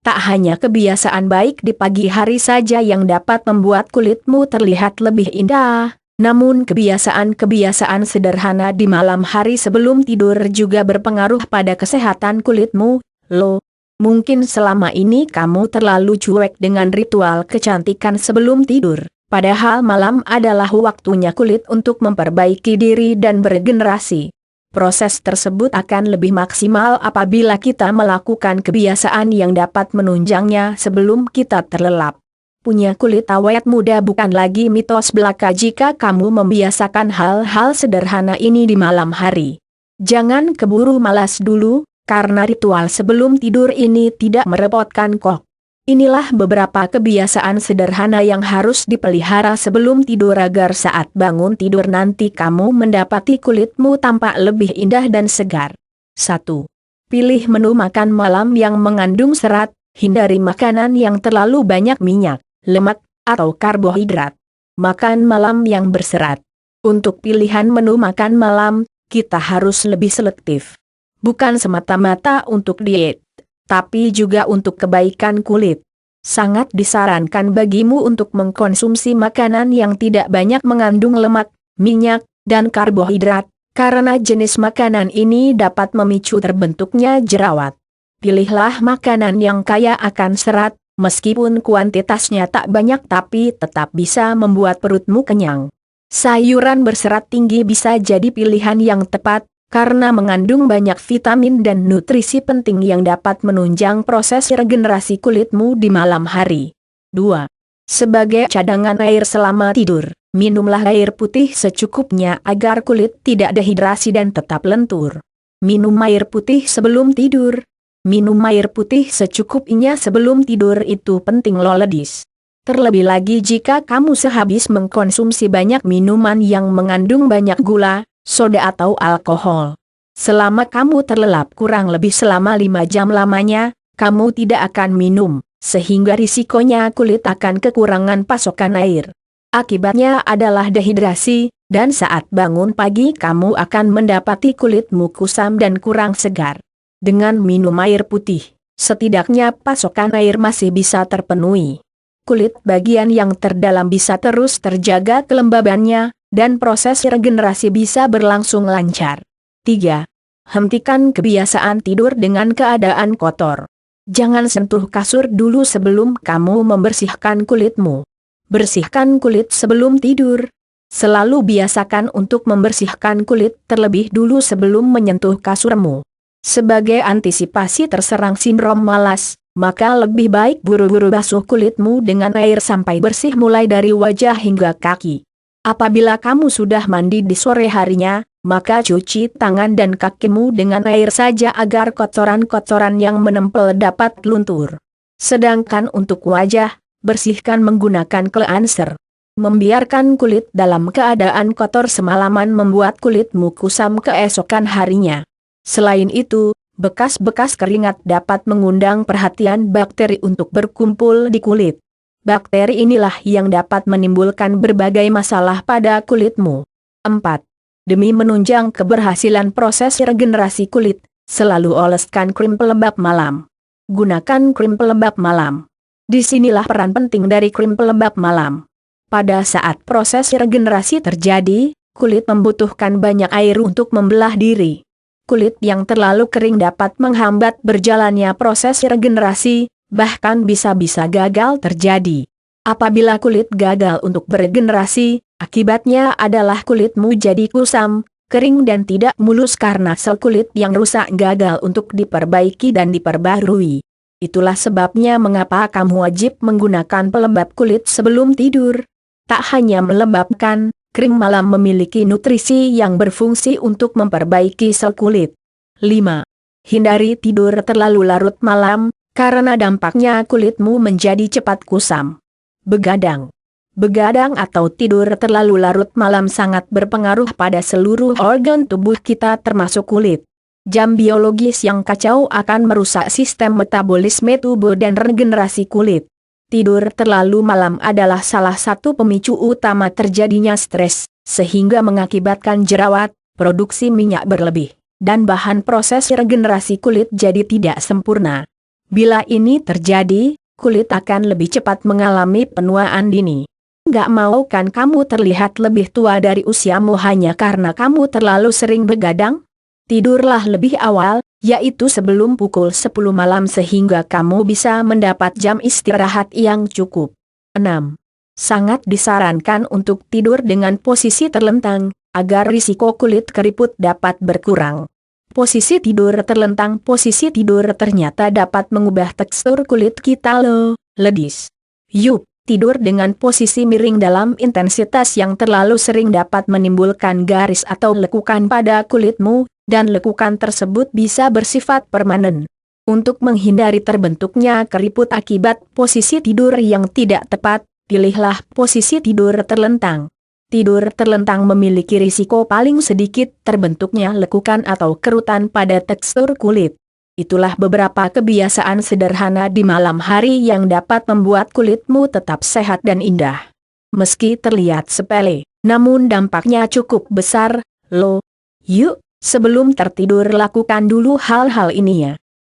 Tak hanya kebiasaan baik di pagi hari saja yang dapat membuat kulitmu terlihat lebih indah, namun kebiasaan-kebiasaan sederhana di malam hari sebelum tidur juga berpengaruh pada kesehatan kulitmu. Loh, mungkin selama ini kamu terlalu cuek dengan ritual kecantikan sebelum tidur, padahal malam adalah waktunya kulit untuk memperbaiki diri dan beregenerasi. Proses tersebut akan lebih maksimal apabila kita melakukan kebiasaan yang dapat menunjangnya sebelum kita terlelap. Punya kulit awet muda bukan lagi mitos belaka jika kamu membiasakan hal-hal sederhana ini di malam hari. Jangan keburu malas dulu, karena ritual sebelum tidur ini tidak merepotkan kok. Inilah beberapa kebiasaan sederhana yang harus dipelihara sebelum tidur agar saat bangun tidur nanti kamu mendapati kulitmu tampak lebih indah dan segar. 1. Pilih menu makan malam yang mengandung serat, hindari makanan yang terlalu banyak minyak, lemak, atau karbohidrat. Makan malam yang berserat. Untuk pilihan menu makan malam, kita harus lebih selektif. Bukan semata-mata untuk diet, tapi juga untuk kebaikan kulit. Sangat disarankan bagimu untuk mengkonsumsi makanan yang tidak banyak mengandung lemak, minyak, dan karbohidrat, karena jenis makanan ini dapat memicu terbentuknya jerawat. Pilihlah makanan yang kaya akan serat, meskipun kuantitasnya tak banyak tapi tetap bisa membuat perutmu kenyang. Sayuran berserat tinggi bisa jadi pilihan yang tepat, karena mengandung banyak vitamin dan nutrisi penting yang dapat menunjang proses regenerasi kulitmu di malam hari. 2. Sebagai cadangan air selama tidur, minumlah air putih secukupnya agar kulit tidak dehidrasi dan tetap lentur. Minum air putih sebelum tidur. Minum air putih secukupnya sebelum tidur itu penting loh ladies. Terlebih lagi jika kamu sehabis mengkonsumsi banyak minuman yang mengandung banyak gula, soda atau alkohol. Selama kamu terlelap kurang lebih selama 5 jam lamanya, kamu tidak akan minum, sehingga risikonya kulit akan kekurangan pasokan air. Akibatnya adalah dehidrasi, dan saat bangun pagi kamu akan mendapati kulitmu kusam dan kurang segar. Dengan minum air putih, setidaknya pasokan air masih bisa terpenuhi. Kulit bagian yang terdalam bisa terus terjaga kelembabannya, dan proses regenerasi bisa berlangsung lancar. 3. Hentikan kebiasaan tidur dengan keadaan kotor. Jangan sentuh kasur dulu sebelum kamu membersihkan kulitmu. Bersihkan kulit sebelum tidur. Selalu biasakan untuk membersihkan kulit terlebih dulu sebelum menyentuh kasurmu. Sebagai antisipasi terserang sindrom malas, maka lebih baik buru-buru basuh kulitmu dengan air sampai bersih mulai dari wajah hingga kaki. Apabila kamu sudah mandi di sore harinya, maka cuci tangan dan kakimu dengan air saja agar kotoran-kotoran yang menempel dapat luntur. Sedangkan untuk wajah, bersihkan menggunakan cleanser. Membiarkan kulit dalam keadaan kotor semalaman membuat kulitmu kusam keesokan harinya. Selain itu, bekas-bekas keringat dapat mengundang perhatian bakteri untuk berkumpul di kulit. Bakteri inilah yang dapat menimbulkan berbagai masalah pada kulitmu. 4. Demi menunjang keberhasilan proses regenerasi kulit, selalu oleskan krim pelembab malam. Gunakan krim pelembab malam. Disinilah peran penting dari krim pelembab malam. Pada saat proses regenerasi terjadi, kulit membutuhkan banyak air untuk membelah diri. Kulit yang terlalu kering dapat menghambat berjalannya proses regenerasi, bahkan bisa-bisa gagal terjadi. Apabila kulit gagal untuk beregenerasi, akibatnya adalah kulitmu jadi kusam, kering dan tidak mulus karena sel kulit yang rusak gagal untuk diperbaiki dan diperbarui. Itulah sebabnya mengapa kamu wajib menggunakan pelembab kulit sebelum tidur. Tak hanya melembabkan, krim malam memiliki nutrisi yang berfungsi untuk memperbaiki sel kulit. 5. Hindari tidur terlalu larut malam, karena dampaknya kulitmu menjadi cepat kusam. Begadang. Begadang atau tidur terlalu larut malam sangat berpengaruh pada seluruh organ tubuh kita termasuk kulit. Jam biologis yang kacau akan merusak sistem metabolisme tubuh dan regenerasi kulit. Tidur terlalu malam adalah salah satu pemicu utama terjadinya stres, sehingga mengakibatkan jerawat, produksi minyak berlebih, dan bahan proses regenerasi kulit jadi tidak sempurna. Bila ini terjadi, kulit akan lebih cepat mengalami penuaan dini. Gak mau kan kamu terlihat lebih tua dari usiamu hanya karena kamu terlalu sering begadang? Tidurlah lebih awal, yaitu sebelum pukul 10 malam sehingga kamu bisa mendapat jam istirahat yang cukup. 6. Sangat disarankan untuk tidur dengan posisi terlentang, agar risiko kulit keriput dapat berkurang. Posisi tidur terlentang. Posisi tidur ternyata dapat mengubah tekstur kulit kita loh, ledis. Yup, tidur dengan posisi miring dalam intensitas yang terlalu sering dapat menimbulkan garis atau lekukan pada kulitmu, dan lekukan tersebut bisa bersifat permanen. Untuk menghindari terbentuknya keriput akibat posisi tidur yang tidak tepat, pilihlah posisi tidur terlentang. Tidur terlentang memiliki risiko paling sedikit terbentuknya lekukan atau kerutan pada tekstur kulit. Itulah beberapa kebiasaan sederhana di malam hari yang dapat membuat kulitmu tetap sehat dan indah. Meski terlihat sepele, namun dampaknya cukup besar, loh. Yuk, sebelum tertidur lakukan dulu hal-hal ini ya.